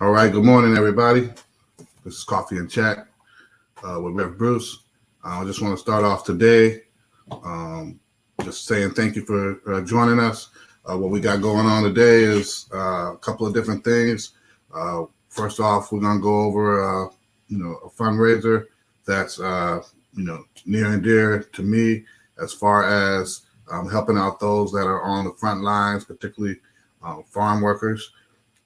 All right, good morning, everybody. This is Coffee and Chat with Rev Bruce. I just want to start off today just saying thank you for joining us. What we got going on today is a couple of different things. First off, we're going to go over, a fundraiser that's, near and dear to me as far as helping out those that are on the front lines, particularly farm workers.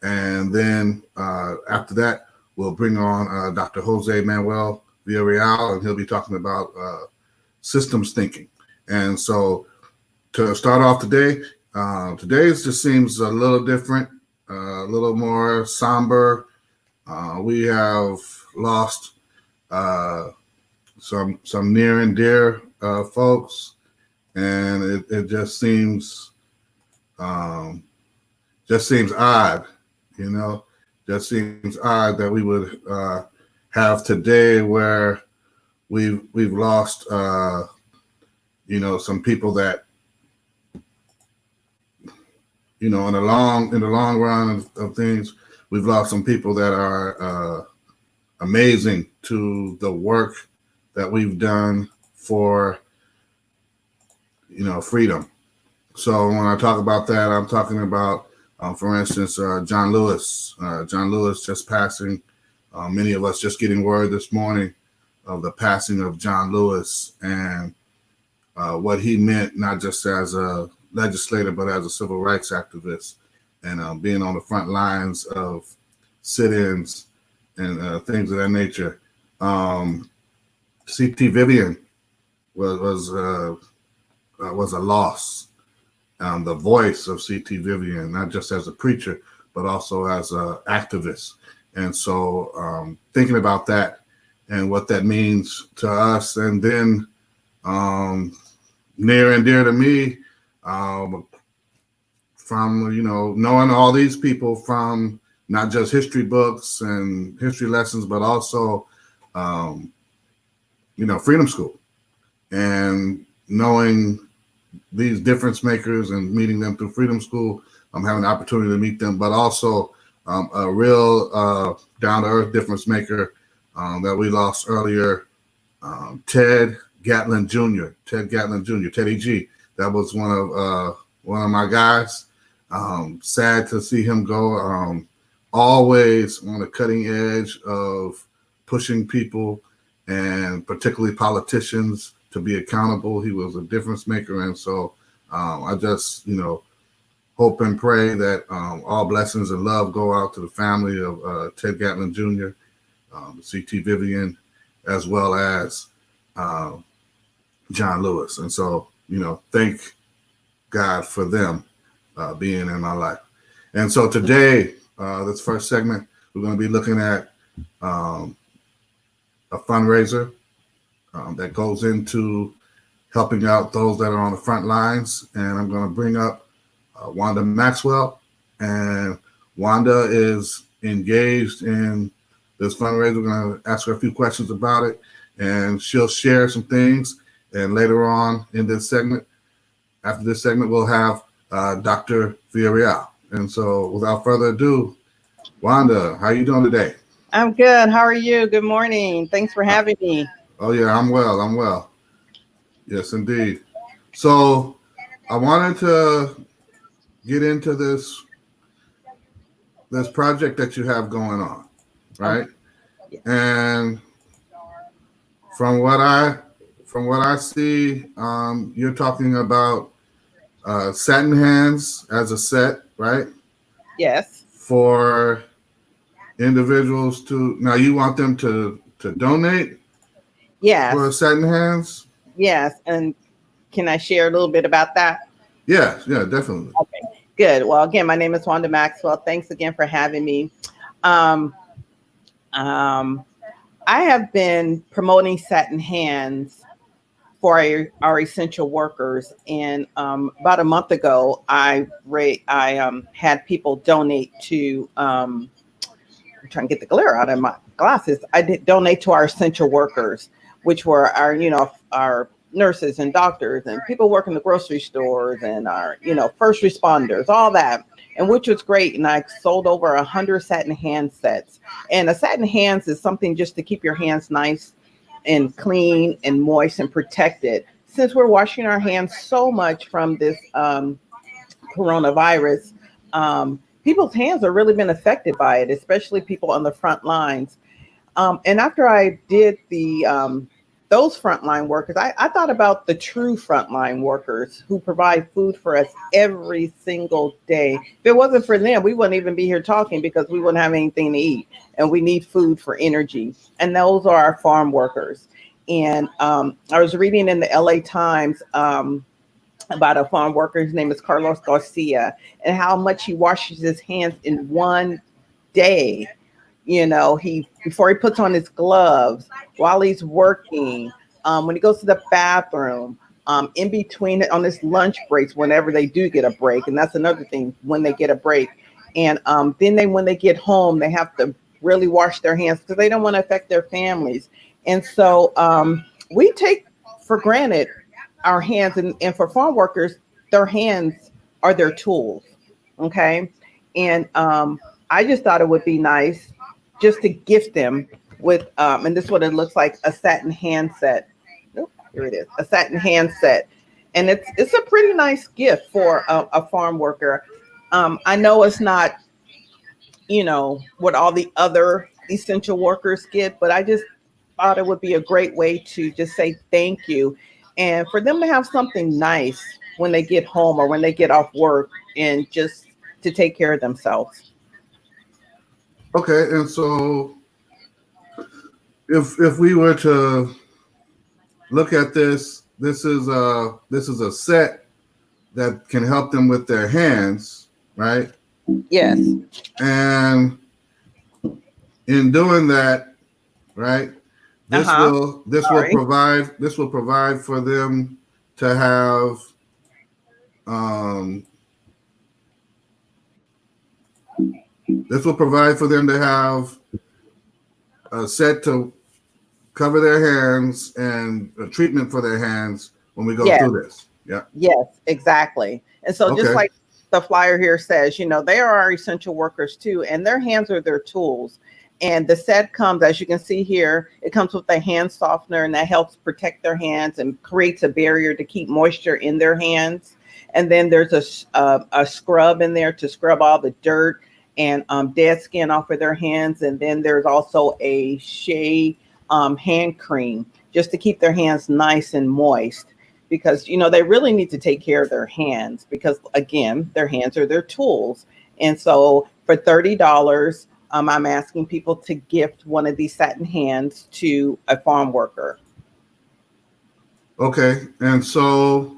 And then after that, we'll bring on Dr. Jose Manuel Villarreal, and he'll be talking about systems thinking. And so to start off today, today's just seems a little different, a little more somber. We have lost some near and dear folks, and it just seems odd. Just seems odd that we would have today where we've lost, some people that, in the long run of things, we've lost some people that are amazing to the work that we've done for, freedom. So when I talk about that, I'm talking about, for instance, John Lewis. John Lewis just passing. Many of us just getting word this morning of the passing of John Lewis and what he meant, not just as a legislator, but as a civil rights activist, and being on the front lines of sit-ins and things of that nature. C.T. Vivian was a loss. The voice of C.T. Vivian, not just as a preacher, but also as an activist. And so thinking about that and what that means to us, and then near and dear to me, from, knowing all these people from not just history books and history lessons, but also, Freedom School, and knowing these difference makers and meeting them through Freedom School. I'm having the opportunity to meet them, but also a real down-to-earth difference maker that we lost earlier, Ted Gatlin Jr., Teddy G. That was one of my guys. Sad to see him go. Always on the cutting edge of pushing people, and particularly politicians, to be accountable. He was a difference maker. And so I just, hope and pray that all blessings and love go out to the family of Ted Gatlin Jr., C.T. Vivian, as well as John Lewis. And so, thank God for them being in my life. And so today, this first segment, we're going to be looking at a fundraiser that goes into helping out those that are on the front lines. And I'm going to bring up Wanda Maxwell. And Wanda is engaged in this fundraiser. We're going to ask her a few questions about it, and she'll share some things. And later on in this segment, after this segment, we'll have Dr. Villarreal. And so without further ado, Wanda, how are you doing today? I'm good. How are you? Good morning. Thanks for having me. Oh, yeah, I'm well. Yes, indeed. So I wanted to get into this project that you have going on, right? Yeah. And from what I see, you're talking about satin hands as a set, right? Yes. For individuals to, now you want them to donate? Yes. For satin hands? Yes. And can I share a little bit about that? Yeah, definitely. Okay, good. Well, again, my name is Wanda Maxwell. Thanks again for having me. I have been promoting satin hands for our essential workers. And about a month ago, I had people donate to, I'm trying to get the glare out of my glasses. I did donate to our essential workers, which were our nurses and doctors and people working the grocery stores and our, first responders, all that. and which was great. And I sold over 100 satin hand sets. And a satin hands is something just to keep your hands nice and clean and moist and protected. Since we're washing our hands so much from this coronavirus, people's hands have really been affected by it, especially people on the front lines. And after I did those frontline workers, I thought about the true frontline workers who provide food for us every single day. If it wasn't for them, we wouldn't even be here talking because we wouldn't have anything to eat, and we need food for energy. And those are our farm workers. And I was reading in the LA Times about a farm worker. His name is Carlos Garcia, and how much he washes his hands in one day. Before he puts on his gloves, while he's working, when he goes to the bathroom, in between on his lunch breaks, whenever they do get a break. And that's another thing, when they get a break. And then when they get home, they have to really wash their hands because they don't want to affect their families. And so we take for granted our hands, and for farm workers, their hands are their tools. Okay. And I just thought it would be nice just to gift them with, and this is what it looks like, a satin hand set. Oh, here it is, a satin hand set. And it's a pretty nice gift for a farm worker. I know it's not, what all the other essential workers get, but I just thought it would be a great way to just say thank you. And for them to have something nice when they get home or when they get off work, and just to take care of themselves. Okay, and so if we were to look at this is a set that can help them with their hands, right? Yes. And in doing that, right, this will provide for them to have a set to cover their hands and a treatment for their hands when we go through this. Yeah. Yes, exactly. And so just like the flyer here says, they are our essential workers too, and their hands are their tools. And the set comes, as you can see here, it comes with a hand softener, and that helps protect their hands and creates a barrier to keep moisture in their hands. And then there's a scrub in there to scrub all the dirt and dead skin off of their hands. And then there's also a shea hand cream just to keep their hands nice and moist, because, they really need to take care of their hands because, again, their hands are their tools. And so for $30, I'm asking people to gift one of these satin hands to a farm worker. Okay. And so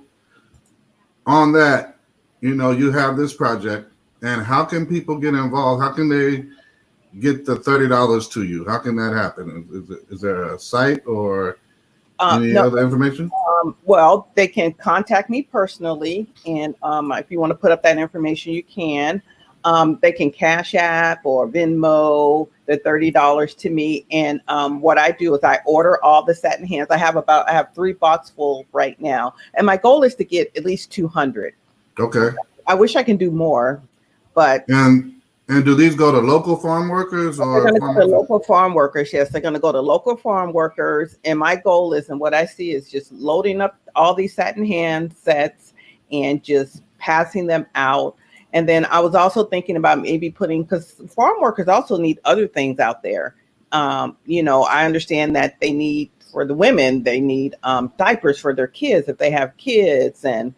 on that, you have this project, and how can people get involved? How can they get the $30 to you? How can that happen? Is there a site or any other information? Well, they can contact me personally, and if you want to put up that information, you can. They can Cash App or Venmo the $30 to me. And what I do is I order all the satin hands. I have 3 boxes full right now. And my goal is to get at least 200. Okay. I wish I can do more, but. And do these go to local farm workers or? They're going to go to local farm workers. Yes, they're going to go to local farm workers. And my goal is, and what I see is just loading up all these satin hand sets and just passing them out. And then I was also thinking about maybe because farm workers also need other things out there. I understand that they need, for the women, they need diapers for their kids if they have kids. And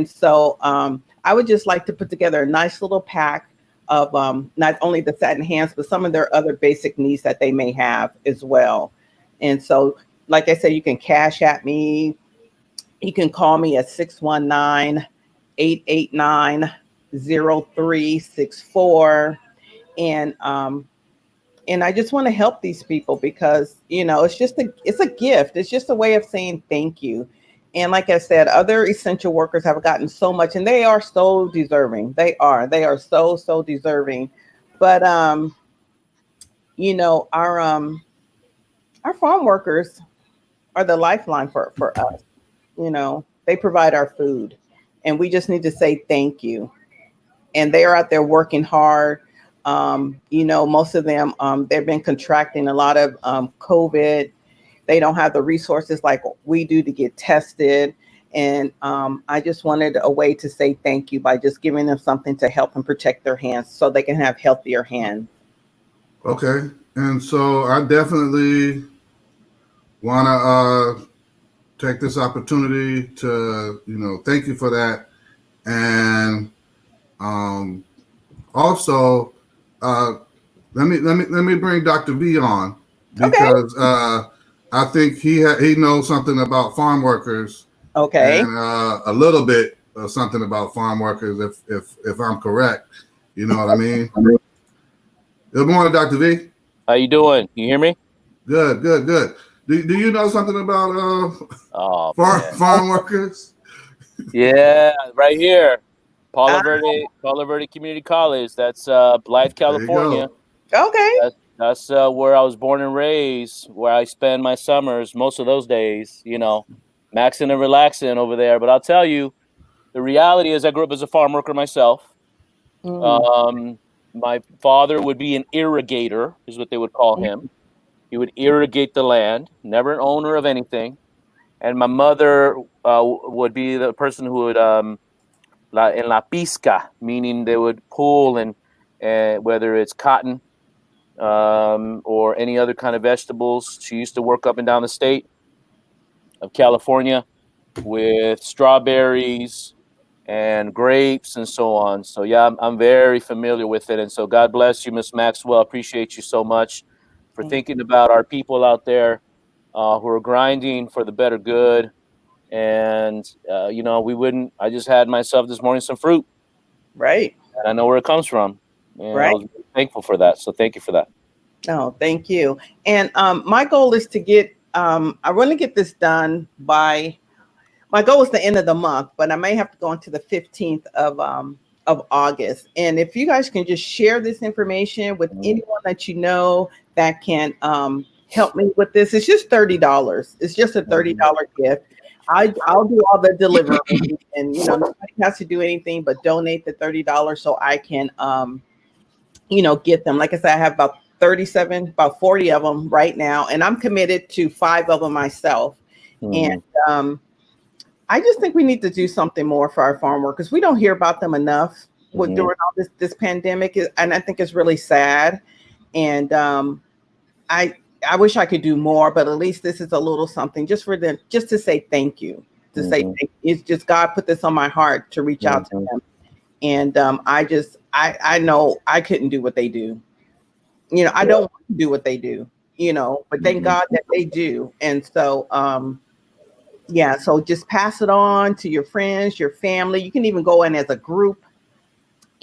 so I would just like to put together a nice little pack of not only the satin hands, but some of their other basic needs that they may have as well. And so, like I said, you can Cash App me. You can call me at 619-889-0364. And I just want to help these people because, it's a gift. It's just a way of saying thank you. And like I said, other essential workers have gotten so much, and they are so deserving. They are so, so deserving. But, our farm workers are the lifeline for us. They provide our food, and we just need to say thank you. and they are out there working hard. Most of them, they've been contracting a lot of COVID. They don't have the resources like we do to get tested. And I just wanted a way to say thank you by just giving them something to help them protect their hands so they can have healthier hands. Okay. And so I definitely want to take this opportunity to, thank you for that. And also, let me bring Dr. V on, because I think he knows something about farm workers. Okay. And a little bit of something about farm workers, if I'm correct. You know what I mean? Good morning, Dr. V. How you doing? You hear me? Good. Do you know something about farm workers? Yeah, right here. Palo Verde Community College. That's Blythe, California. Okay. That's where I was born and raised, where I spend my summers, most of those days, maxing and relaxing over there. But I'll tell you, the reality is I grew up as a farm worker myself. My father would be an irrigator, is what they would call him. He would irrigate the land, never an owner of anything. And my mother would be the person who would en la pizca, meaning they would pull and whether it's cotton or any other kind of vegetables. She used to work up and down the state of California with strawberries and grapes and so on. So yeah, I'm very familiar with it. And so God bless you, Miss Maxwell. Appreciate you so much for thinking about our people out there who are grinding for the better good. And I just had myself this morning some fruit. Right. And I know where it comes from. And right. I was really thankful for that. So thank you for that. Oh, thank you. And my goal is to get, I want to get this done by, my goal is the end of the month, but I may have to go into the 15th of August. And if you guys can just share this information with anyone that you know that can help me with this, it's just $30. It's just a $30 gift. I'll do all the delivery, and nobody has to do anything but donate the $30 so I can get them. Like I said, I have about 40 of them right now, and I'm committed to 5 of them myself. And I just think we need to do something more for our farm workers. We don't hear about them enough during all this pandemic, and I think it's really sad. And I wish I could do more, but at least this is a little something just for them, just to say thank you. To say thank you. It's just God put this on my heart to reach out to them. And I know I couldn't do what they do. I don't want to do what they do, but thank God that they do. And so, so just pass it on to your friends, your family. You can even go in as a group.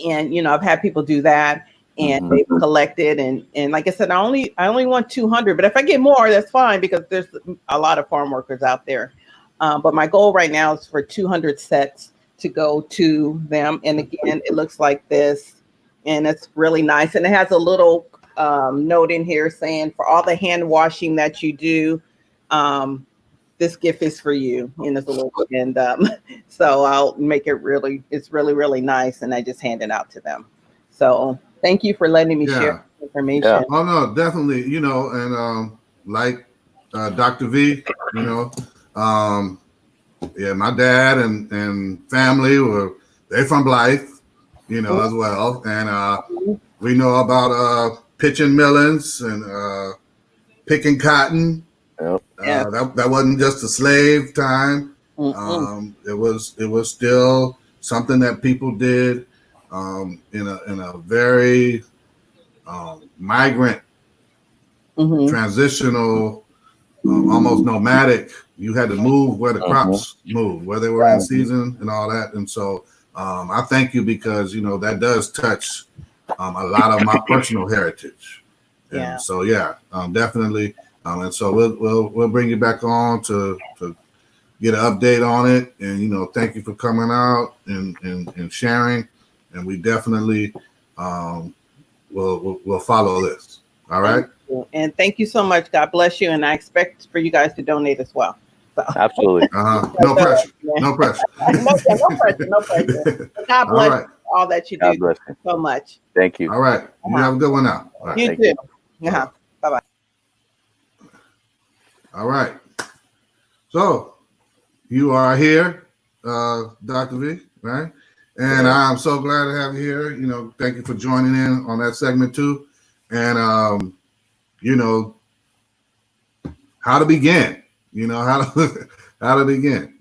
And, I've had people do that, and they've collected. And like I said, I only want 200, but if I get more, that's fine, because there's a lot of farm workers out there. But my goal right now is for 200 sets to go to them. And again, it looks like this, and it's really nice. And it has a little note in here saying, for all the hand washing that you do, this gift is for you. And it's a little, and so I'll make it it's really, really nice. And I just hand it out to them. So thank you for letting me share information. Yeah. Oh no, definitely. And like Dr. V, my dad and family they're from Blythe, as well. And we know about pitching melons and picking cotton. That wasn't just a slave time. It was still something that people did in a very migrant, transitional, almost nomadic. You had to move where the crops moved, where they were in season and all that. And so I thank you, because that does touch a lot of my personal heritage. And so definitely. And so we'll bring you back on to get an update on it. And thank you for coming out and sharing. And we definitely will follow this. All right. And thank you so much. God bless you. And I expect for you guys to donate as well. So. Absolutely. No pressure. No pressure. No pressure. God bless. all that you God do. bless Thank you so much. Thank you. All right. You have a good one now. All right. You Thank too. you. Yeah. Bye-bye. All right. So you are here, Dr. V, right? And Yeah. I'm so glad to have you here. Thank you for joining in on that segment too. And how to begin. How to begin.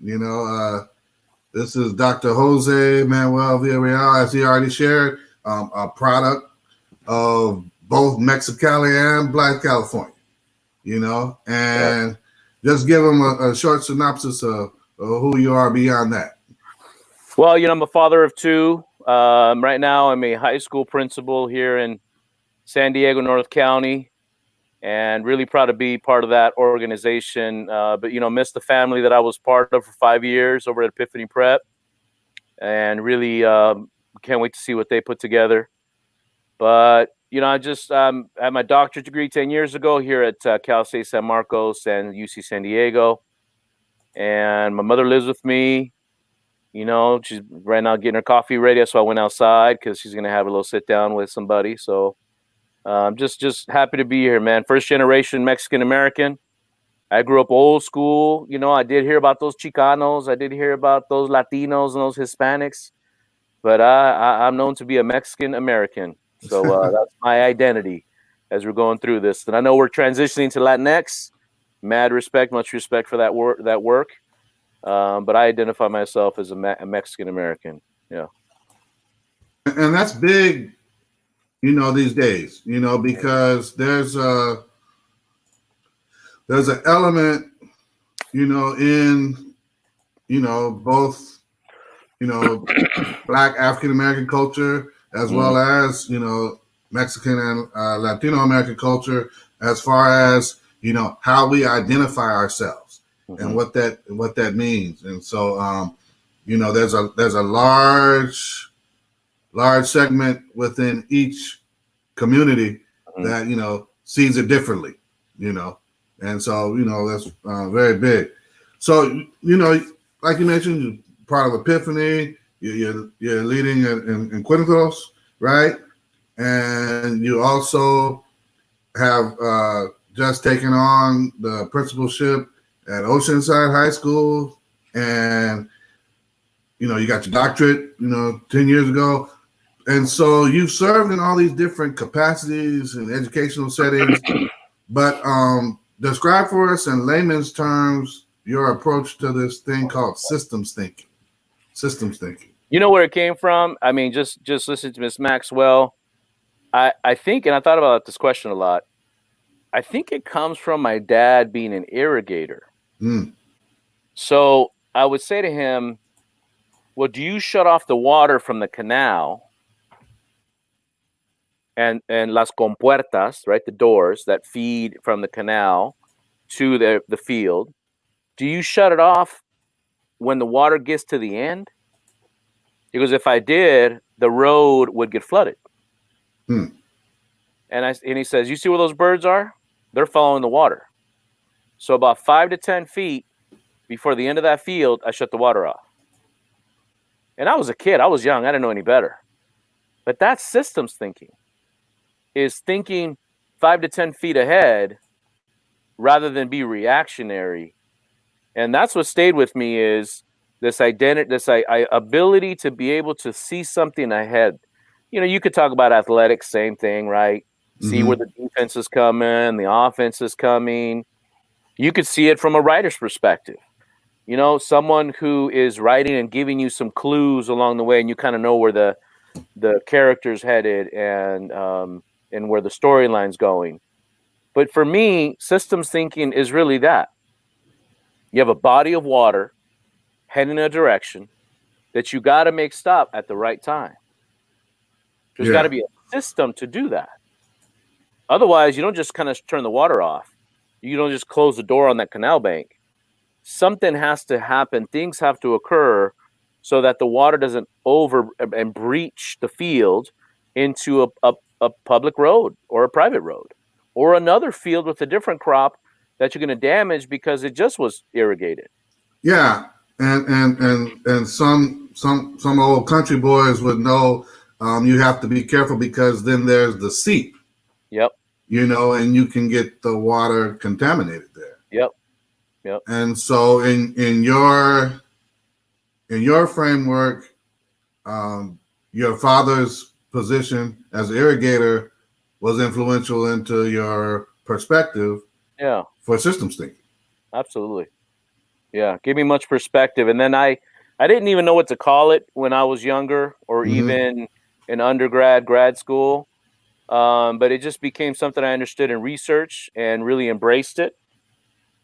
This is Dr. Jose Manuel Villarreal, as he already shared, a product of both Mexicali and Black California. And just give them a short synopsis of who you are beyond that. Well, I'm a father of two. Right now, I'm a high school principal here in San Diego, North County, and really proud to be part of that organization. But, miss the family that I was part of for 5 years over at Epiphany Prep, and really can't wait to see what they put together. But, I just had my doctorate degree 10 years ago here at Cal State San Marcos and UC San Diego. And my mother lives with me. She's right now getting her coffee ready. So I went outside because she's going to have a little sit down with somebody. So just happy to be here, man. First generation Mexican-American. I grew up old school. I did hear about those Chicanos. I did hear about those Latinos and those Hispanics. But I'm known to be a Mexican-American. So that's my identity as we're going through this. And I know we're transitioning to Latinx. Mad respect, much respect for that work. But I identify myself as a Mexican-American. Yeah. And that's big, these days, because there's an element, in, both, Black African-American culture, as well as, Mexican and Latino American culture, as far as, how we identify ourselves and what that means. And so, there's a large segment within each community that, sees it differently, and so, that's very big. So, like you mentioned, you're part of Epiphany, you're leading in Quintos, right? And you also have just taken on the principalship at Oceanside High School, and you got your doctorate 10 years ago, and so you've served in all these different capacities and educational settings. But describe for us in layman's terms your approach to this thing called systems thinking. You know where it came from? I mean, just listen to Miss Maxwell. I think, and I thought about this question a lot, I think it comes from my dad being an irrigator. So I would say to him, well, do you shut off the water from the canal and las compuertas, right, the doors that feed from the canal to the field? Do you shut it off when the water gets to the end? Because if I did, the road would get flooded. And he says, you see where those birds are? They're following the water. So about 5 to 10 feet before the end of that field, I shut the water off. And I was a kid. I was young. I didn't know any better. But that's systems thinking, is thinking 5 to 10 feet ahead rather than be reactionary. And that's what stayed with me, is this identity, this ability to be able to see something ahead. You could talk about athletics, same thing, right? See where the defense is coming, the offense is coming. You could see it from a writer's perspective. Someone who is writing and giving you some clues along the way, and you kind of know where the character's headed and where the storyline's going. But for me, systems thinking is really that. You have a body of water heading in a direction that you got to make stop at the right time. There's got to be a system to do that. Otherwise, you don't just kind of turn the water off. You don't just close the door on that canal bank. Something has to happen. Things have to occur so that the water doesn't over and breach the field into a public road or a private road or another field with a different crop that you're going to damage because it just was irrigated. Yeah, and some some old country boys would know, you have to be careful because then there's the seep. Yep. And you can get the water contaminated there. Yep. And so in your framework, your father's position as an irrigator was influential into your perspective. Yeah. For systems thinking. Absolutely. Yeah. Give me much perspective. And then I didn't even know what to call it when I was younger or even in grad school. But it just became something I understood in research and really embraced it.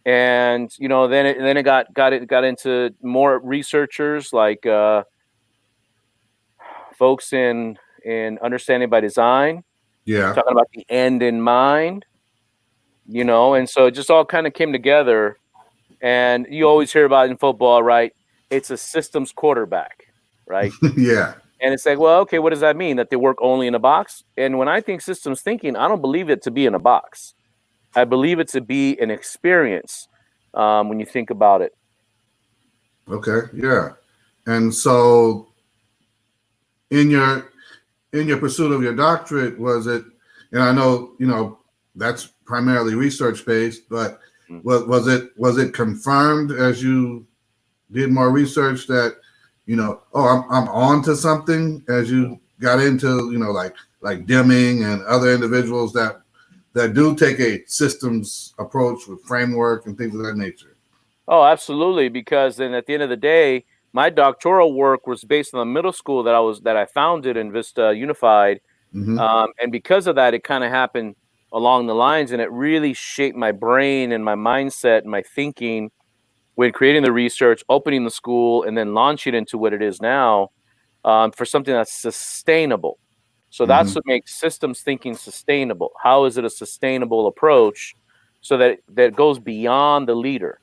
And, then it got into more researchers like folks in understanding by design. Yeah. Talking about the end in mind, and so it just all kind of came together. And you always hear about in football, right? It's a systems quarterback, right? Yeah. And it's like, well, okay, what does that mean? That they work only in a box? And when I think systems thinking, I don't believe it to be in a box. I believe it to be an experience when you think about it. Okay. Yeah. And so in your pursuit of your doctorate, was it, and I know, that's primarily research based, but was it confirmed as you did more research that, I'm on to something as you got into, like Deming and other individuals that do take a systems approach with framework and things of that nature? Oh, absolutely. Because then at the end of the day, my doctoral work was based on the middle school that I founded in Vista Unified. And because of that, it kind of happened along the lines, and it really shaped my brain and my mindset and my thinking when creating the research, opening the school, and then launching it into what it is now, for something that's sustainable. So that's what makes systems thinking sustainable. How is it a sustainable approach so that goes beyond the leader,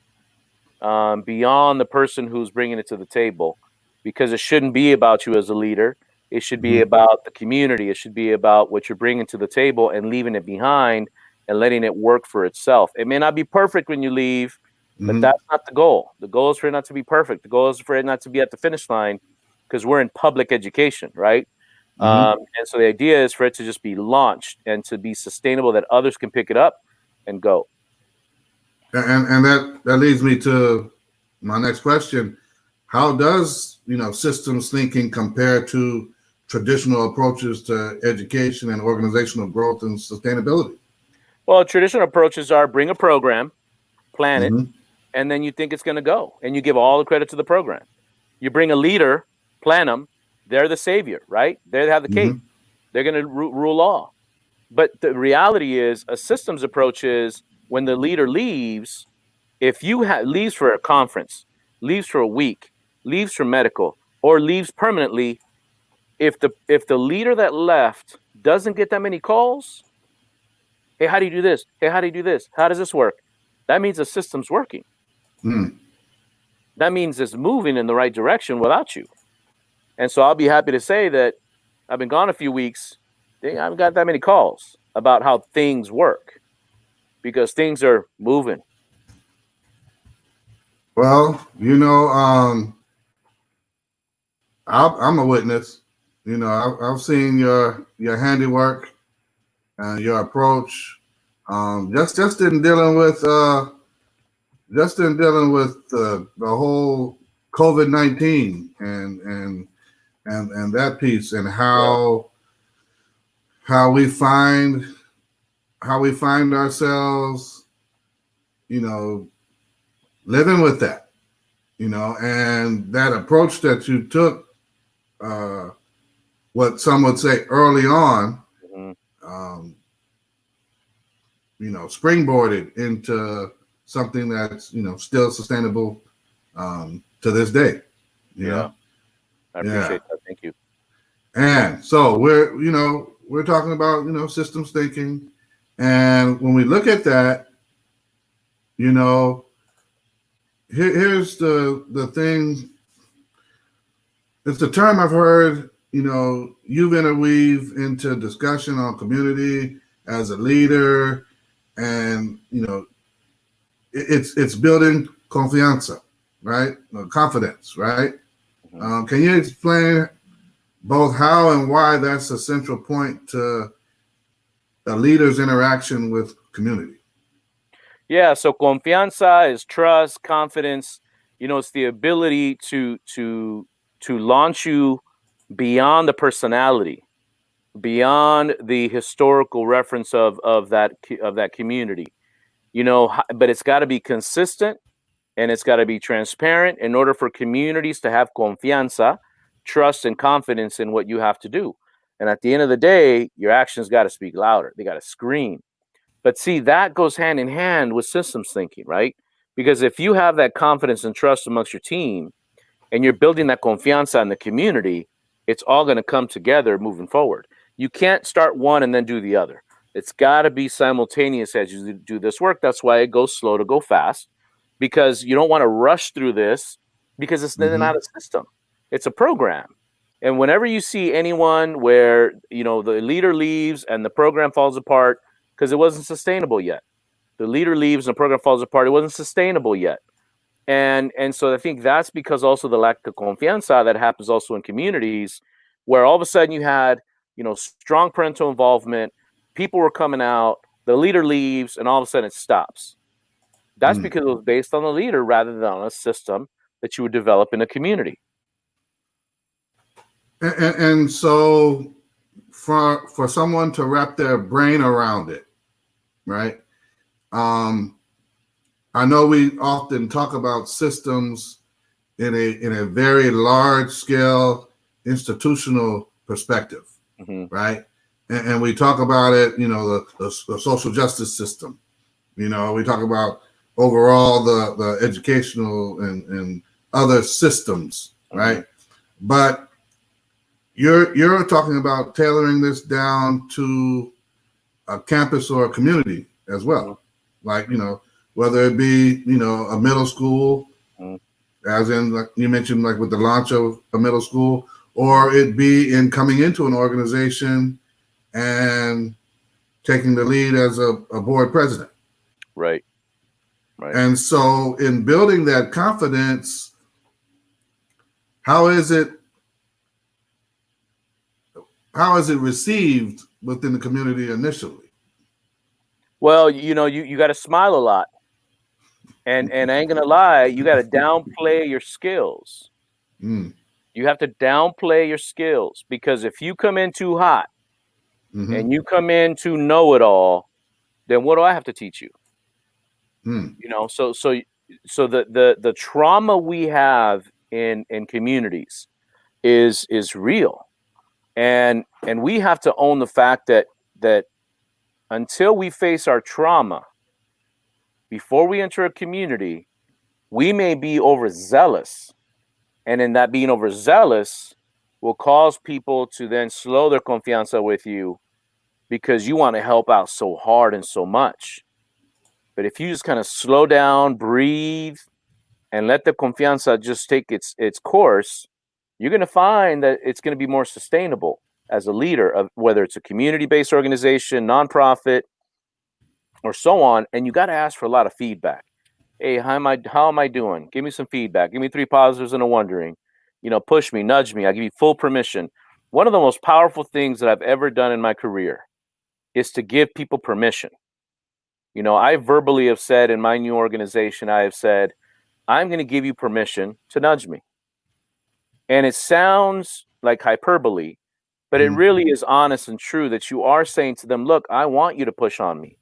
beyond the person who's bringing it to the table? Because it shouldn't be about you as a leader. It should be about the community. It should be about what you're bringing to the table and leaving it behind and letting it work for itself. It may not be perfect when you leave, but that's not the goal. The goal is for it not to be perfect. The goal is for it not to be at the finish line, because we're in public education, right? And so the idea is for it to just be launched and to be sustainable, that others can pick it up and go. And that leads me to my next question. How does, systems thinking compare to traditional approaches to education and organizational growth and sustainability? Well, traditional approaches are bring a program, plan it, and then you think it's going to go, and you give all the credit to the program. You bring a leader, plan them, they're the savior, right? They have the cape. They're going to rule all. But the reality is, a systems approach is when the leader leaves, if you leaves for a conference, leaves for a week, leaves for medical, or leaves permanently, if the leader that left doesn't get that many calls, hey, how do you do this? Hey, how do you do this? How does this work? That means the system's working. That means it's moving in the right direction without you. And so I'll be happy to say that I've been gone a few weeks. I haven't got that many calls about how things work, because things are moving. Well, I'm a witness. I've seen your handiwork and your approach. Just in dealing with the whole COVID-19 and that piece, and how we find ourselves, living with that, and that approach that you took, what some would say early on, springboarded into something that's, still sustainable to this day. I appreciate that. Thank you. And so we're talking about, systems thinking. And when we look at that, here's the thing. It's a term I've heard, you've interweaved into discussion on community as a leader, and, it's building confianza, right? Confidence, right? Can you explain both how and why that's a central point to a leader's interaction with community? Yeah, so confianza is trust, confidence. It's the ability to launch you beyond the personality, beyond the historical reference of that community. But it's got to be consistent and it's got to be transparent in order for communities to have confianza, trust, and confidence in what you have to do. And at the end of the day, your actions got to speak louder. They got to scream. But see, that goes hand in hand with systems thinking, right? Because if you have that confidence and trust amongst your team and you're building that confianza in the community, it's all going to come together moving forward. You can't start one and then do the other. It's got to be simultaneous as you do this work. That's why it goes slow to go fast, because you don't want to rush through this because it's not a system. It's a program. And whenever you see anyone where, the leader leaves and the program falls apart, because it wasn't sustainable yet. The leader leaves and the program falls apart. It wasn't sustainable yet. And so I think that's because also the lack of confianza that happens also in communities where all of a sudden you had, strong parental involvement, people were coming out, the leader leaves, and all of a sudden it stops. That's because it was based on the leader rather than on a system that you would develop in a community. And so for someone to wrap their brain around it, right? I know we often talk about systems in a very large scale institutional perspective, right? And we talk about it, the social justice system. We talk about overall the educational and other systems, right? But you're talking about tailoring this down to a campus or a community as well, like whether it be a middle school, as in like you mentioned, like with the launch of a middle school, or it be in coming into an organization and taking the lead as a board president. Right. And so in building that confidence, how is it received within the community initially? Well, you got to smile a lot. And I ain't going to lie, you got to downplay your skills. You have to downplay your skills, because if you come in too hot and you come in to know it all, then what do I have to teach you? So the trauma we have in communities is real. And we have to own the fact that until we face our trauma, before we enter a community, we may be overzealous. And in that being overzealous will cause people to then slow their confianza with you, because you want to help out so hard and so much. But if you just kind of slow down, breathe, and let the confianza just take its course, you're going to find that it's going to be more sustainable as a leader of whether it's a community-based organization, nonprofit, or so on. And you got to ask for a lot of feedback. Hey, how am I doing? Give me some feedback. Give me 3 positives and a wondering. Push me, nudge me. I give you full permission. One of the most powerful things that I've ever done in my career is to give people permission. I verbally have said in my new organization, I have said, I'm going to give you permission to nudge me. And it sounds like hyperbole, but it really is honest and true that you are saying to them, look, I want you to push on me.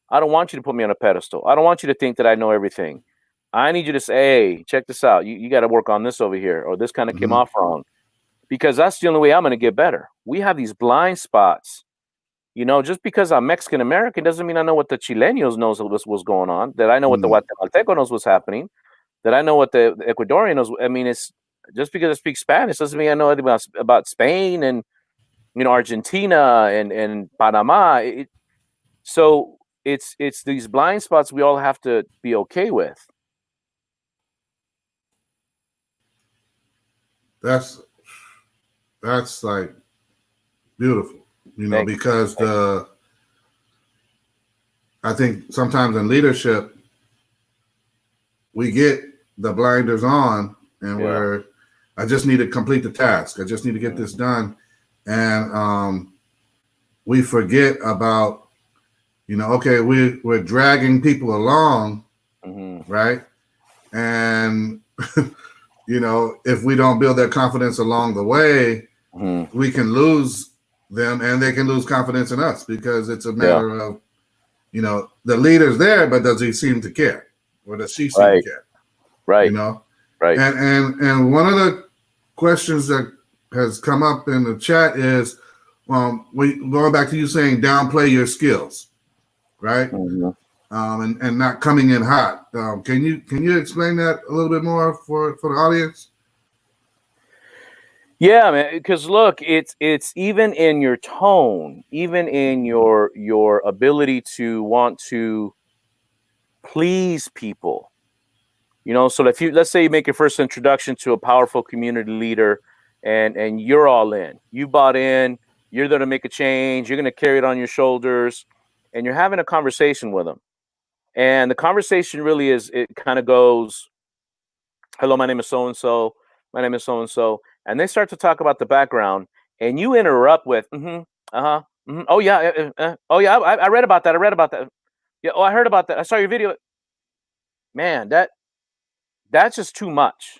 I don't want you to put me on a pedestal. I don't want you to think that I know everything. I need you to say, hey, check this out. You got to work on this over here, or this kind of came off wrong, because that's the only way I'm going to get better. We have these blind spots. Just because I'm Mexican American doesn't mean I know what the Chilenos knows what's going on, that I know what the Guatemalteco knows what's happening, that I know what the Ecuadorian knows. I mean, it's just because I speak Spanish doesn't mean I know anything about Spain and Argentina and Panama. So it's these blind spots we all have to be okay with. That's like beautiful, because I think sometimes in leadership we get the blinders on and we're I just need to complete the task. I just need to get this done. And we forget about, okay, we're dragging people along, right? And, if we don't build that confidence along the way, we can lose them and they can lose confidence in us, because it's a matter of, the leader's there, but does he seem to care? Or does she seem to care? Right. Right. And one of the questions that has come up in the chat is, going back to you saying downplay your skills, right? And not coming in hot. Can you explain that a little bit more for the audience? Yeah, man. Because look, it's even in your tone, even in your ability to want to please people. So if let's say you make your first introduction to a powerful community leader, and you're all in, you bought in, you're there to make a change, you're going to carry it on your shoulders, and you're having a conversation with them. And the conversation really it kind of goes, hello, my name is so-and-so, my name is so-and-so. And they start to talk about the background, and you interrupt with, oh yeah, I read about that. Yeah, oh, I heard about that. I saw your video. Man, that's just too much.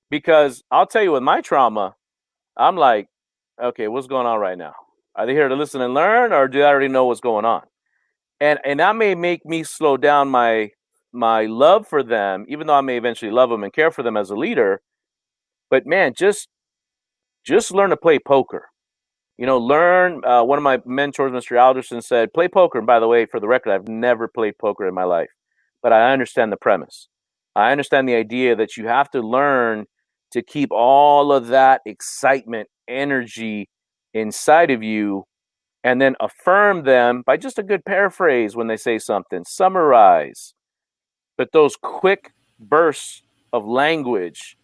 Because I'll tell you, with my trauma, I'm like, okay, what's going on right now? Are they here to listen and learn, or do I already know what's going on? And that may make me slow down my love for them, even though I may eventually love them and care for them as a leader. But man, just learn to play poker. Learn. One of my mentors, Mr. Alderson, said, play poker. And by the way, for the record, I've never played poker in my life, but I understand the premise. I understand the idea that you have to learn to keep all of that excitement, energy inside of you, and then affirm them by just a good paraphrase when they say something, summarize. But those quick bursts of language,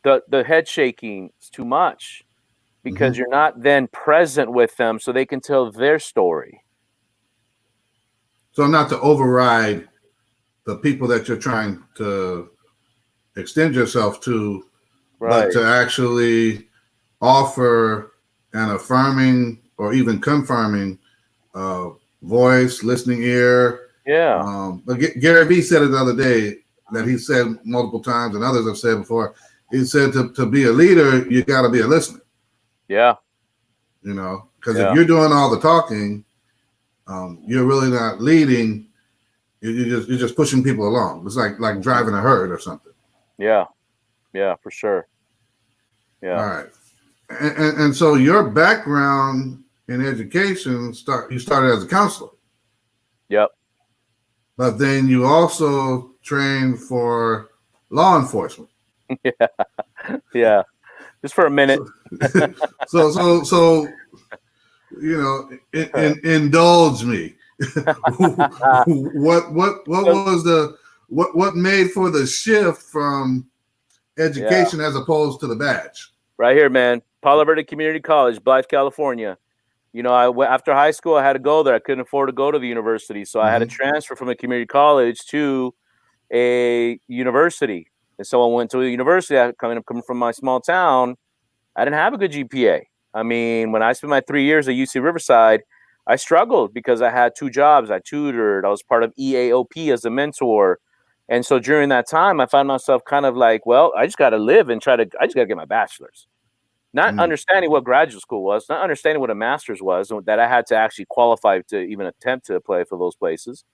the head shaking is too much, because you're not then present with them so they can tell their story. So not to override the people that you're trying to extend yourself to, but to actually offer an affirming or even confirming voice, listening ear. Yeah. But Gary Vee said it the other day, that he said multiple times, and others have said before. He said to be a leader, you got to be a listener. Yeah. Because if you're doing all the talking, you're really not leading. You're just pushing people along. It's like driving a herd or something. Yeah, for sure. Yeah. All right. And so your background in education, you started as a counselor. Yep. But then you also trained for law enforcement. Yeah. Just for a minute. So indulge me. What made for the shift from education as opposed to the badge? Right here, man. Palo Verde Community College, Blythe, California. After high school, I had to go there. I couldn't afford to go to the university, so I had to transfer from a community college to a university. And so I went to a university. Coming from my small town, I didn't have a good GPA. I mean, when I spent my 3 years at UC Riverside, I struggled because I had 2 jobs. I tutored. I was part of EAOP as a mentor. And so during that time, I found myself kind of like, well, I just got to live and I just got to get my bachelor's. Not understanding what graduate school was, not understanding what a master's was, that I had to actually qualify to even attempt to apply for those places.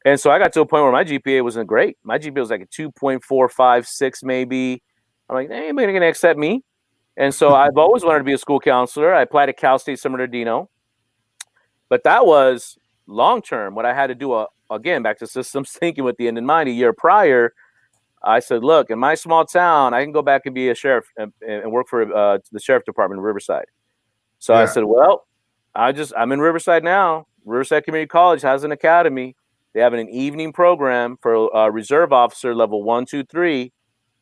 And so I got to a point where my GPA wasn't great. My GPA was like a 2.456 maybe. I'm like, anybody going to accept me? And so I've always wanted to be a school counselor. I applied to Cal State San Bernardino. But that was long term. What I had to do, again, back to systems thinking with the end in mind, a year prior, I said, look, in my small town, I can go back and be a sheriff and work for the sheriff department in Riverside. So I said, well, I'm in Riverside now. Riverside Community College has an academy. They have an evening program for reserve officer level 1, 2, 3.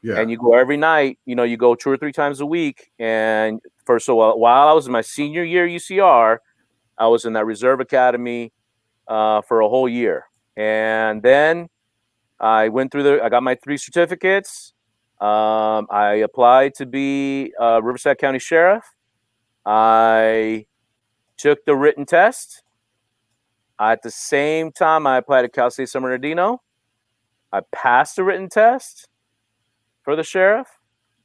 Yeah. And you go every night, you go 2 or 3 times a week. And while I was in my senior year UCR, I was in that reserve academy for a whole year. And then I went through I got my 3 certificates. I applied to be Riverside County Sheriff. I took the written test. At the same time, I applied to Cal State San Bernardino. I passed the written test for the sheriff,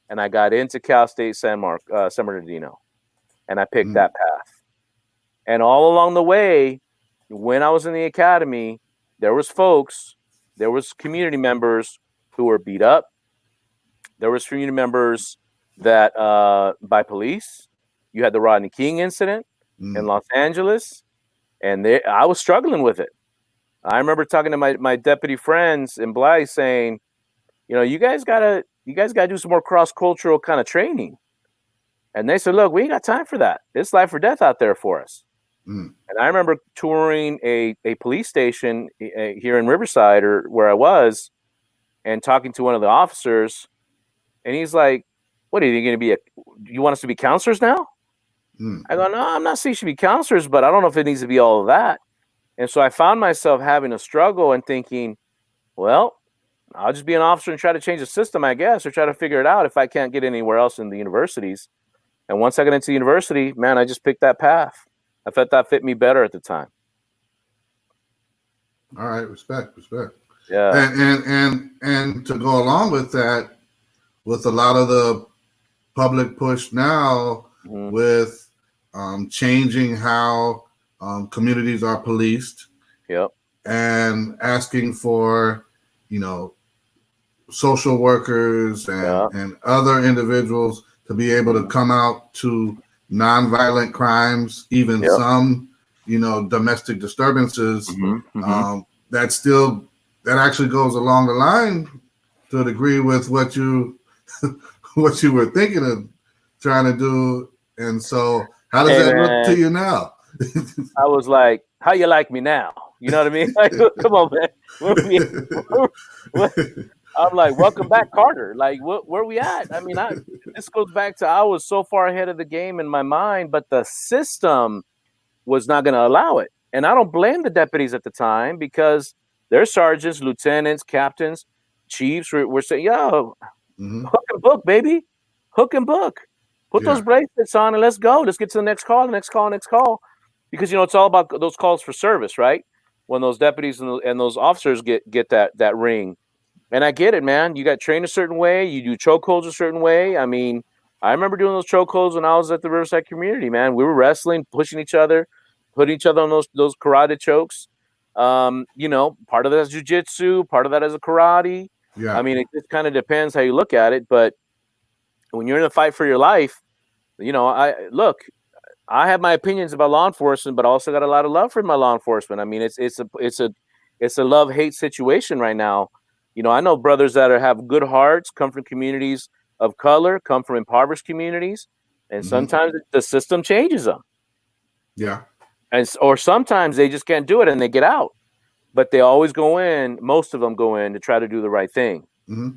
and I got into Cal State San Bernardino, and I picked that path. And all along the way, when I was in the academy, there was community members who were beat up. There was community members that by police. You had the Rodney King incident in Los Angeles, and I was struggling with it. I remember talking to my deputy friends in Blythe saying, you guys gotta do some more cross-cultural kind of training. And they said, look, we ain't got time for that. It's life or death out there for us. And I remember touring a police station here in Riverside, or where I was, and talking to one of the officers, and he's like, what are you going to be? You want us to be counselors now? I go, no, I'm not saying you should be counselors, but I don't know if it needs to be all of that. And so I found myself having a struggle and thinking, well, I'll just be an officer and try to change the system, I guess, or try to figure it out if I can't get anywhere else in the universities. And once I got into university, man, I just picked that path. I thought that fit me better at the time. All right, respect. Yeah. And to go along with that, with a lot of the public push now with changing how communities are policed. Yep. And asking for, social workers and other individuals to be able to come out to nonviolent crimes, even some, domestic disturbances. That actually goes along the line to a degree with what you were thinking of trying to do. And so how does that look to you now? I was like, how you like me now? You know what I mean? Like, come on, man. I'm like, welcome back, Carter. Like, where we at? I mean, this goes back to I was so far ahead of the game in my mind, but the system was not going to allow it. And I don't blame the deputies at the time, because their sergeants, lieutenants, captains, chiefs were saying, yo, hook and book, baby. Hook and book. Put those bracelets on and let's go. Let's get to the next call. Because, it's all about those calls for service, right? When those deputies and those officers get that ring. And I get it, man. You got trained a certain way. You do chokeholds a certain way. I mean, I remember doing those chokeholds when I was at the Riverside community, man. We were wrestling, pushing each other, putting each other on those karate chokes. Part of that is jiu-jitsu, part of that is a karate. Yeah. I mean, it just kind of depends how you look at it. But when you're in a fight for your life, I have my opinions about law enforcement, but I also got a lot of love for my law enforcement. I mean, it's a love-hate situation right now. I know brothers that have good hearts, come from communities of color, come from impoverished communities, and sometimes the system changes them. Yeah. Or sometimes they just can't do it and they get out. But they always go in, most of them go in to try to do the right thing. Yeah.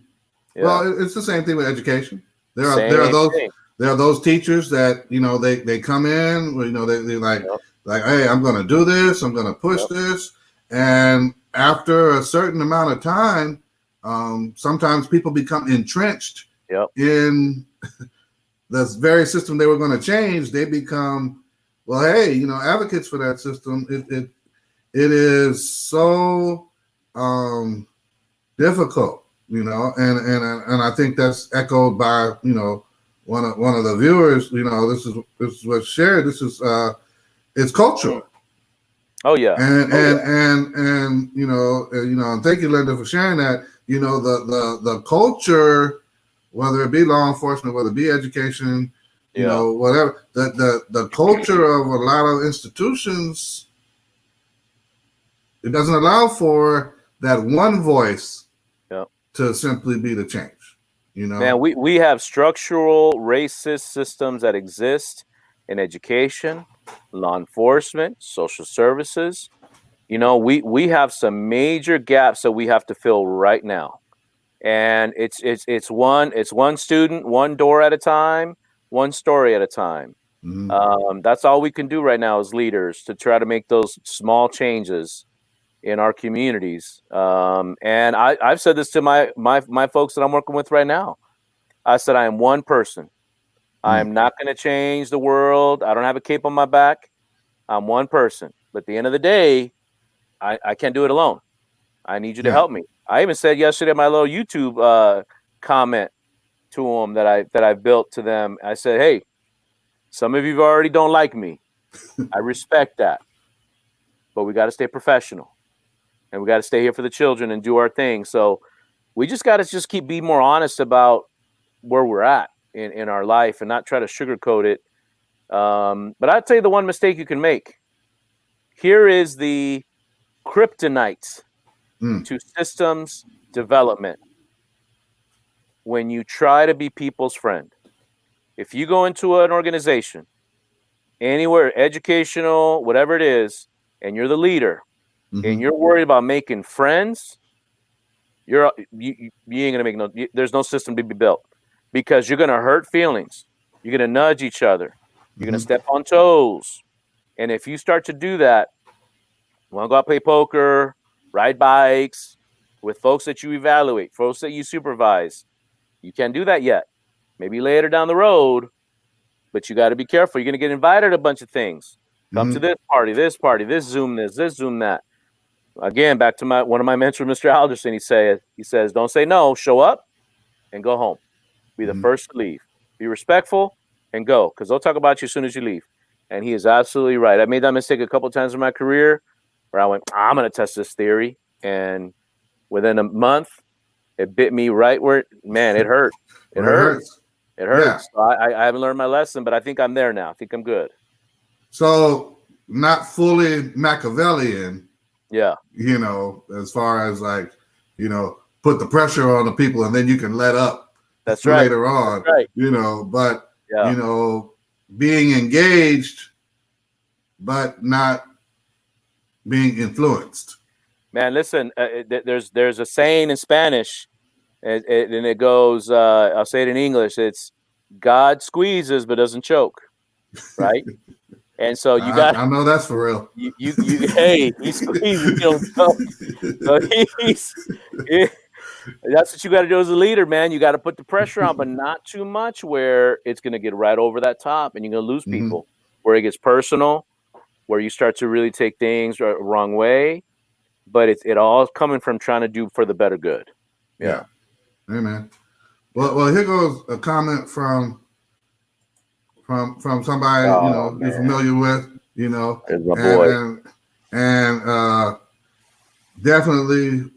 Well, it's the same thing with education. There are those teachers that, they come in, they like, hey, I'm going to do this. I'm going to push this. And after a certain amount of time, sometimes people become entrenched in the very system they were going to change. They become, well, hey, advocates for that system. It is so difficult, and I think that's echoed by, one of the viewers. This is what's shared. This is it's cultural. Oh yeah. And thank you, Linda, for sharing that. The culture, whether it be law enforcement, whether it be education, whatever, the culture of a lot of institutions, it doesn't allow for that one voice to simply be the change. Man, we have structural racist systems that exist in education, law enforcement, social services. We have some major gaps that we have to fill right now. And it's one student, one door at a time, one story at a time. That's all we can do right now as leaders, to try to make those small changes in our communities. And I've said this to my folks that I'm working with right now. I said, I am one person. I am not going to change the world. I don't have a cape on my back. I'm one person. But at the end of the day, I can't do it alone. I need you to help me. I even said yesterday my little YouTube comment to them that I built to them. I said, hey, some of you already don't like me. I respect that. But we got to stay professional. And we got to stay here for the children and do our thing. So we just got to be more honest about where we're at in our life and not try to sugarcoat it. But I'd say the one mistake you can make. Here is the kryptonite to systems development. When you try to be people's friend, if you go into an organization, anywhere, educational, whatever it is, and you're the leader, and you're worried about making friends, you ain't gonna make there's no system to be built, because you're gonna hurt feelings, you're gonna nudge each other, you're gonna step on toes, and if you start to do that, you want to go out play poker, ride bikes with folks that you evaluate, folks that you supervise, you can't do that yet. Maybe later down the road, but you got to be careful. You're gonna get invited to a bunch of things. Come to this party, this Zoom this Zoom that. Again, back to one of my mentors, Mr. Alderson. He says, don't say no, show up and go home. Be the first to leave. Be respectful and go, because they'll talk about you as soon as you leave. And he is absolutely right. I made that mistake a couple of times in my career where I went, I'm going to test this theory. And within a month, it bit me right where, man, it hurt. It hurts. It hurts. Yeah. So I haven't learned my lesson, but I think I'm there now. I think I'm good. So not fully Machiavellian. Yeah. You know, as far as like, you know, put the pressure on the people and then you can let up. That's right. Later on. That's right. You know, but, you know, being engaged, but not being influenced. Man, listen, there's a saying in Spanish, and it goes, I'll say it in English. It's God squeezes but doesn't choke, right? And so you got. I know that's for real. You hey, he squeezes, don't choke. So that's what you got to do as a leader, man. You got to put the pressure on, but not too much where it's going to get right over that top and you're going to lose people. Where it gets personal, where you start to really take things the wrong way. But it all coming from trying to do for the better good. Yeah. Amen. Well, here goes a comment from somebody you're familiar with, you know, and definitely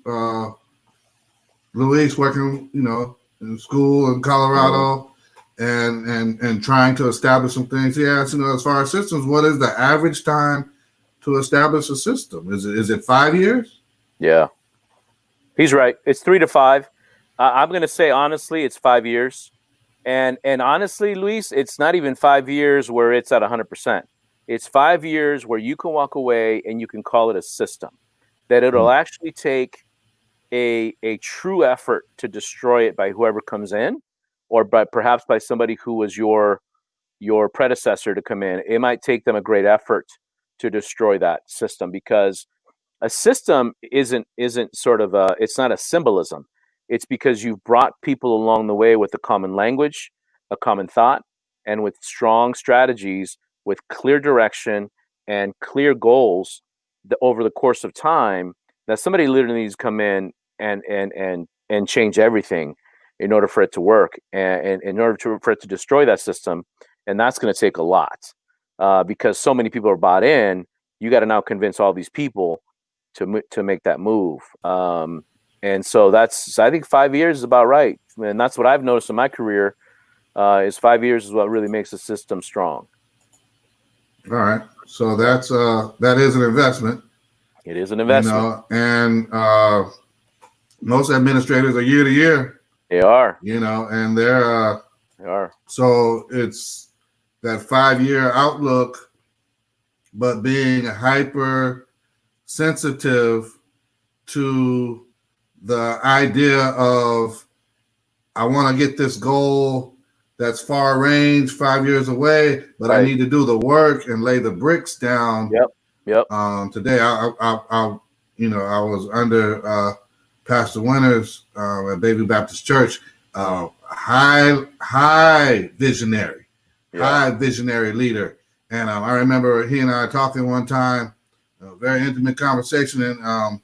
Luis working, you know, in school in Colorado and trying to establish some things. He asked, you know, as far as systems, what is the average time to establish a system? Is it 5 years? Yeah, he's right. It's 3 to 5. I'm going to say, honestly, it's 5 years. And honestly, Luis, it's not even 5 years where it's at 100%. It's 5 years where you can walk away and you can call it a system, that it'll actually take a true effort to destroy it by whoever comes in, or perhaps by somebody who was your predecessor to come in. It might take them a great effort to destroy that system, because a system isn't sort of it's not a symbolism. It's because you've brought people along the way with a common language, a common thought, and with strong strategies, with clear direction and clear goals over the course of time, that somebody literally needs to come in and change everything in order for it to work, and in order for it to destroy that system. And that's going to take a lot, because so many people are bought in. You got to now convince all these people to make that move. And so I think 5 years is about right. And that's what I've noticed in my career, is 5 years is what really makes a system strong. All right. So that is an investment. It is an investment. You know, and most administrators are year to year. They are. You know, and they are. So it's that 5 year outlook, but being hyper sensitive to the idea of, I want to get this goal that's far range, 5 years away, but I need to do the work and lay the bricks down. Yep. Today, I'll I was under Pastor Winters at Baby Baptist Church, high visionary, high visionary leader. And I remember he and I talking one time, a very intimate conversation, and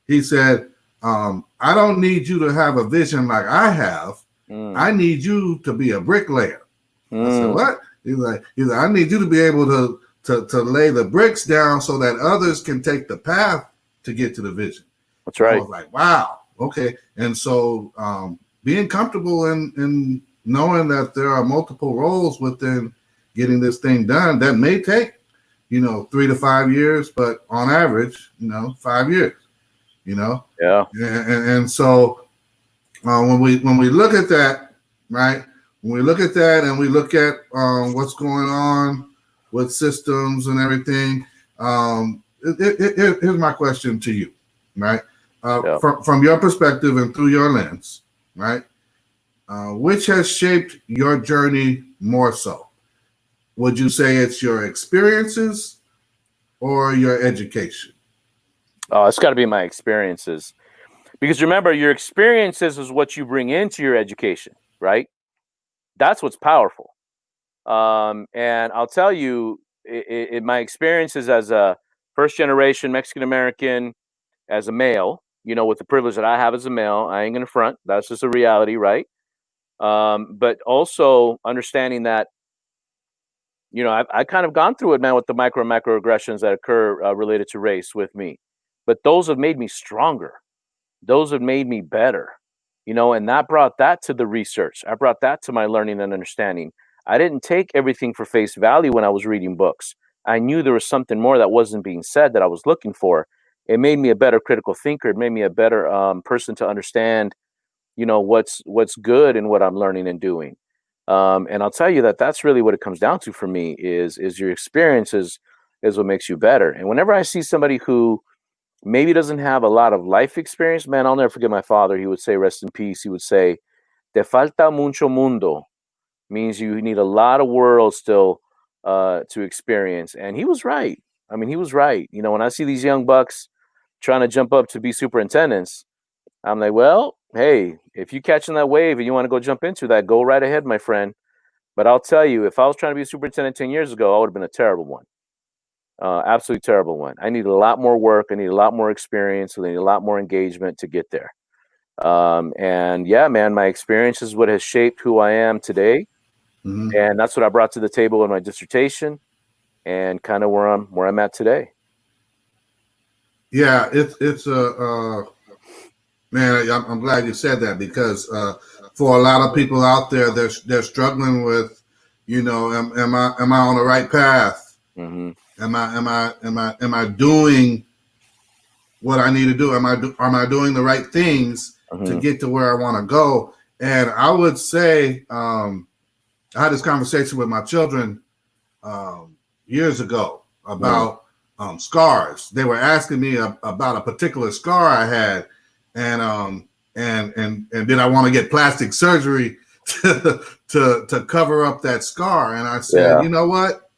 he said, I don't need you to have a vision like I have. I need you to be a bricklayer. I said, what? He's like, I need you to be able to lay the bricks down so that others can take the path to get to the vision. That's right. I was like, wow, okay. And so being comfortable in knowing that there are multiple roles within getting this thing done, that may take, 3 to 5 years, but on average, 5 years, Yeah. And so when we look at that, right? When we look at that and we look at what's going on with systems and everything, here's my question to you, right? From your perspective and through your lens, right? Which has shaped your journey more so? Would you say it's your experiences or your education? Oh, it's got to be my experiences. Because remember, your experiences is what you bring into your education, right? That's what's powerful. And I'll tell you, my experiences as a first-generation Mexican-American, as a male, with the privilege that I have as a male, I ain't going to front. That's just a reality, right? But also understanding that, I've kind of gone through it, man, with the microaggressions that occur related to race with me. But those have made me stronger. Those have made me better, and that brought that to the research. I brought that to my learning and understanding. I didn't take everything for face value when I was reading books. I knew there was something more that wasn't being said that I was looking for. It made me a better critical thinker. It made me a better person to understand, what's good in what I'm learning and doing. And I'll tell you that's really what it comes down to for me is your experiences is what makes you better. And whenever I see somebody who maybe doesn't have a lot of life experience, man, I'll never forget my father. He would say, rest in peace. He would say, te falta mucho mundo, means you need a lot of world still to experience. And he was right. I mean, he was right. When I see these young bucks trying to jump up to be superintendents, I'm like, well, hey, if you're catching that wave and you want to go jump into that, go right ahead, my friend. But I'll tell you, if I was trying to be a superintendent 10 years ago, I would have been a terrible one. Absolutely terrible one. I need a lot more work. I need a lot more experience. I need a lot more engagement to get there. And yeah, man, my experience is what has shaped who I am today. Mm-hmm. And that's what I brought to the table in my dissertation and kind of where I'm at today. Yeah, it's man, I'm glad you said that because for a lot of people out there, they're struggling with, am I on the right path? Mm-hmm. Am I doing what I need to do? Am I doing the right things to get to where I want to go? And I would say I had this conversation with my children years ago about scars. They were asking me about a particular scar I had, and did I want to get plastic surgery to cover up that scar? And I said, you know what?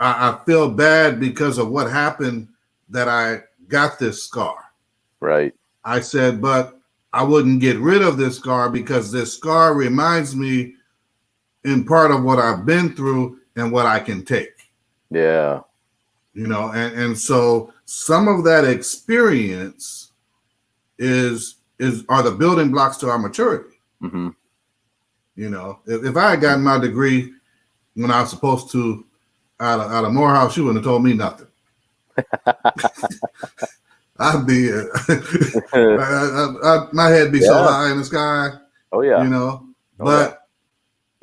I feel bad because of what happened that I got this scar. Right. I said, but I wouldn't get rid of this scar because this scar reminds me in part of what I've been through and what I can take. Yeah. And so some of that experience are the building blocks to our maturity. Mm-hmm. If I had gotten my degree when I was supposed to out of Morehouse, you wouldn't have told me nothing. I'd be my head be so high in the sky. Oh yeah. But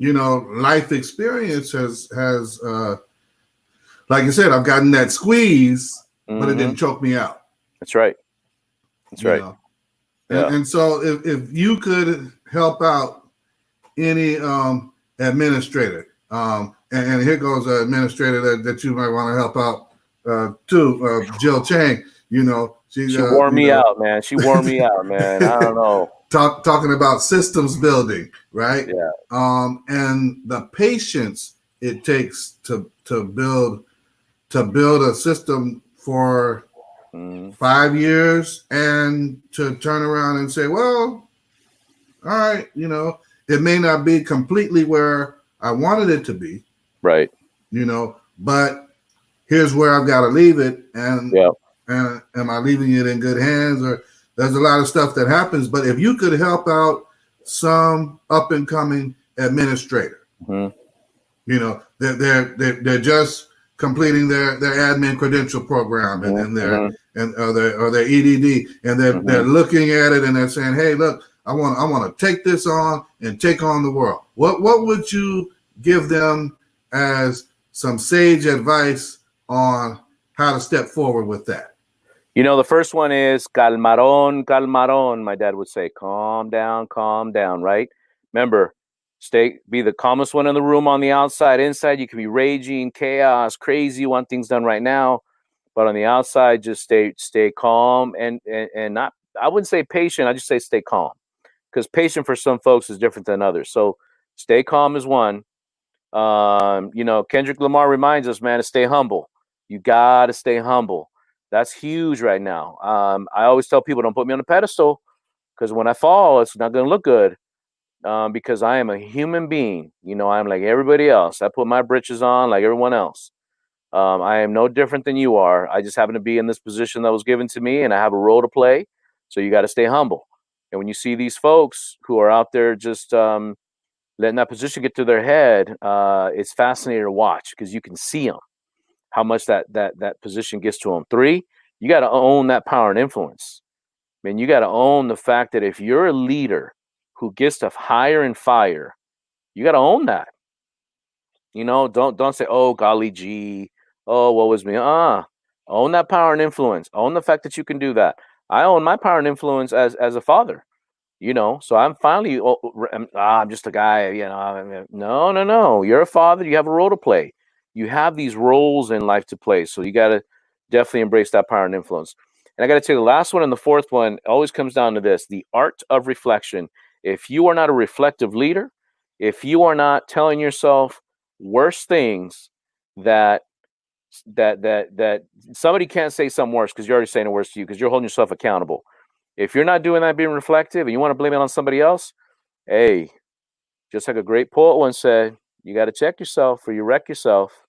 life experience has like you said, I've gotten that squeeze, but it didn't choke me out. That's right. That's right. And so if you could help out any administrator, and here goes an administrator that you might want to help out too, Jill Chang. She wore me out, man. She wore me out, man. I don't know. Talking about systems building, right? Yeah. And the patience it takes to build a system for 5 years, and to turn around and say, well, all right, you know, it may not be completely where I wanted it to be, right? You know, but here's where I've got to leave it, and am I leaving it in good hands? Or there's a lot of stuff that happens, but if you could help out some up and coming administrator, you know, they're just completing their admin credential program and their EDD, and they're looking at it and they're saying, hey, look, I want to take this on and take on the world. What would you give them as some sage advice on how to step forward with that? You know, the first one is calmarón, calmarón. My dad would say, calm down, right? Remember, be the calmest one in the room on the outside. Inside, you can be raging, chaos, crazy, want things done right now. But on the outside, just stay calm and not, I wouldn't say patient. I just say stay calm, because patient for some folks is different than others. So stay calm is one. You know, Kendrick Lamar reminds us, man, to stay humble. You got to stay humble. That's huge right now. I always tell people, don't put me on a pedestal, because when I fall, it's not going to look good, because I am a human being. You know, I'm like everybody else. I put my britches on like everyone else. I am no different than you are. I just happen to be in this position that was given to me, and I have a role to play. So you got to stay humble. And when you see these folks who are out there just letting that position get to their head, it's fascinating to watch, because you can see them, how much that position gets to them. 3, you got to own that power and influence. I mean, you got to own the fact that if you're a leader who gets to hire and fire, you got to own that. You know, don't say, oh, golly gee, oh, what was me? Own that power and influence. Own the fact that you can do that. I own my power and influence as a father. You know, so I'm finally, I'm just a guy, you know. No. You're a father. You have a role to play. You have these roles in life to play. So you got to definitely embrace that power and influence. And I got to tell you, the last one and the fourth one always comes down to this: the art of reflection. If you are not a reflective leader, if you are not telling yourself worse things that somebody can't say something worse, because you're already saying it worse to you, because you're holding yourself accountable. If you're not doing that, being reflective, and you want to blame it on somebody else, hey, just like a great poet once said, you got to check yourself or you wreck yourself,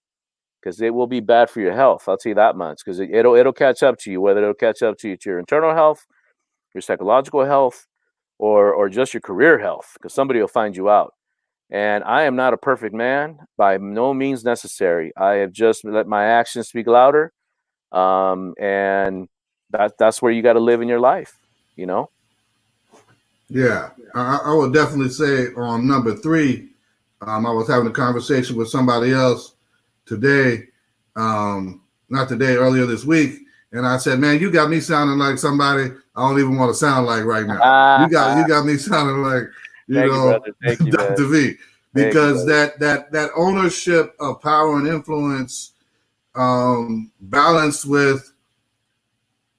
because it will be bad for your health. I'll tell you that much, because it'll catch up to you, whether it'll catch up to you to your internal health, your psychological health, or just your career health, because somebody will find you out. And I am not a perfect man, by no means necessary. I have just let my actions speak louder, and that's where you got to live in your life. You know? Yeah, I would definitely say on number 3, I was having a conversation with somebody else today, earlier this week, and I said, man, you got me sounding like somebody I don't even want to sound like right now. You got me sounding like, Dr. V, because that ownership of power and influence, balanced with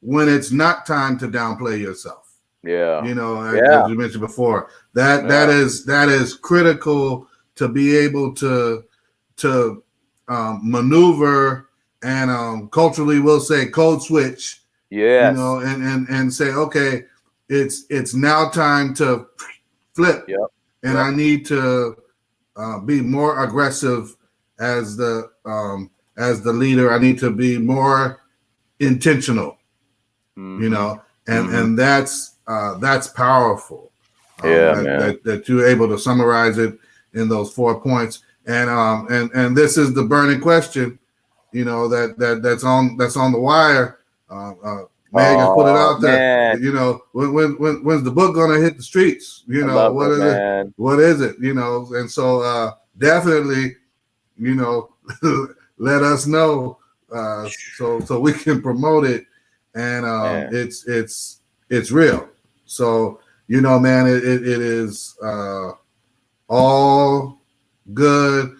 when it's not time to downplay yourself. Yeah. You know, as you mentioned before, that is critical to be able to maneuver and culturally we'll say code switch. Yes. You know, and say, okay, it's now time to flip. Yep. And I need to be more aggressive as the leader. I need to be more intentional. You know, and that's powerful. That you're able to summarize it in those 4 points. And this is the burning question, you know, that's on the wire. Meg has put it out there. You know, when's the book gonna hit the streets? You know, what is it? What is it? You know, and so definitely, you know, let us know so we can promote it. And it's real. So, you know, man, it is all good.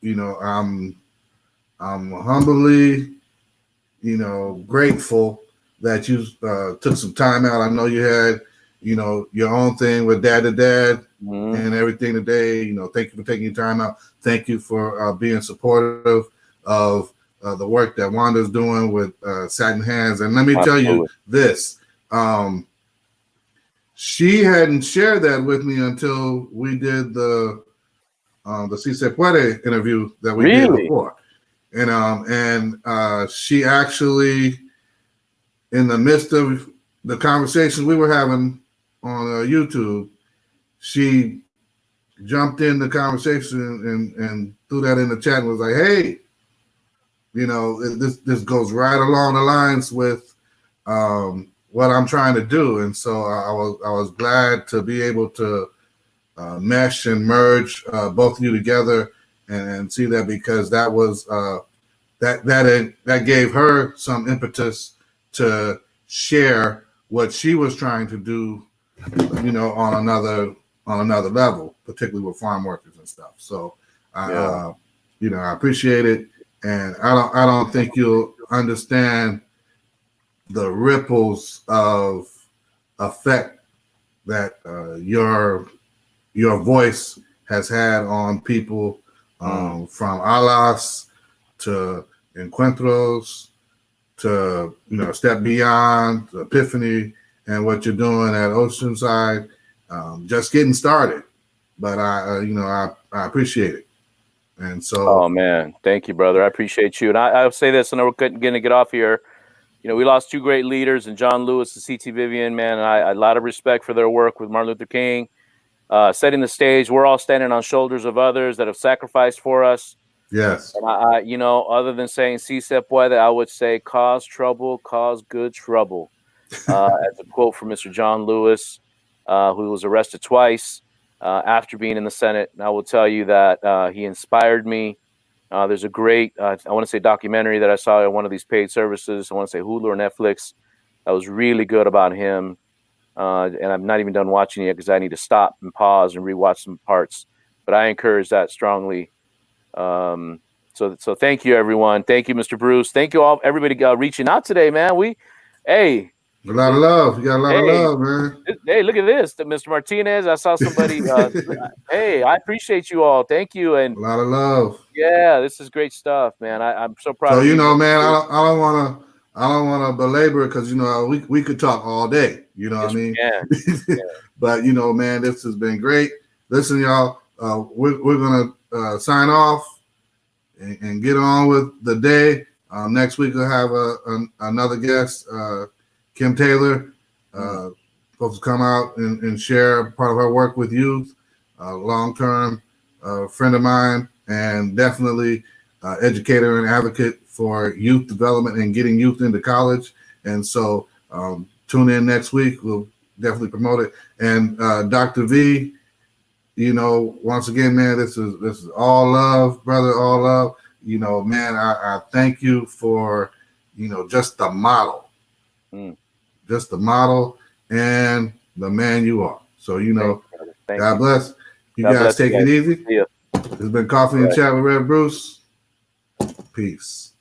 You know, I'm humbly, you know, grateful that you took some time out. I know you had, you know, your own thing with Dad to Dad and everything today. You know, thank you for taking your time out. Thank you for being supportive of the work that Wanda's doing with Satin Hands. And let me tell you this. She hadn't shared that with me until we did the Si Se Puede interview that we did before. And she actually, in the midst of the conversation we were having on YouTube, she jumped in the conversation and threw that in the chat and was like, hey, you know, this goes right along the lines with what I'm trying to do. And so I was glad to be able to mesh and merge both of you together and see that, because that was that gave her some impetus to share what she was trying to do, you know, on another level, particularly with farm workers and stuff. So you know, I appreciate it, and I don't think you'll understand the ripples of effect that your voice has had on people, from Alas to Encuentros to, you know, Step Beyond, to Epiphany, and what you're doing at Oceanside. Just getting started, but I appreciate it. And so, oh man, thank you, brother. I appreciate you. And I'll say this, and we're going to get off here. You know, we lost two great leaders, and John Lewis and C.T. Vivian, man, and I a lot of respect for their work with Martin Luther King, setting the stage. We're all standing on shoulders of others that have sacrificed for us. yes. And I you know, other than saying Si Se Puede, I would say cause trouble, cause good trouble. As a quote from Mr. John Lewis, who was arrested twice after being in the Senate. And I will tell you that he inspired me. There's a great, I want to say, documentary that I saw on one of these paid services. I want to say Hulu or Netflix. That was really good about him. And I'm not even done watching it because I need to stop and pause and rewatch some parts. But I encourage that strongly. So thank you, everyone. Thank you, Mr. Bruce. Thank you all, everybody reaching out today, man. A lot of love. You got a lot of love, man. Hey, look at this, Mr. Martinez. I saw somebody. Hey, I appreciate you all. Thank you, and a lot of love. Yeah, this is great stuff, man. I'm so proud. So of you know, man, I don't want to belabor it, because you know we could talk all day. You know what I mean? Yeah. But you know, man, this has been great. Listen, y'all, we're gonna sign off and get on with the day. Next week we'll have another guest, Kim Taylor, supposed to come out and share part of her work with youth, long-term friend of mine, and definitely educator and advocate for youth development and getting youth into college. And so tune in next week. We'll definitely promote it. And Dr. V, you know, once again, man, this is all love, brother, all love. You know, man, I thank you for, you know, just the model. Just the model and the man you are. So, you know, God bless. You guys take it easy. It's been Coffee and Chat with Rev Bruce. Peace.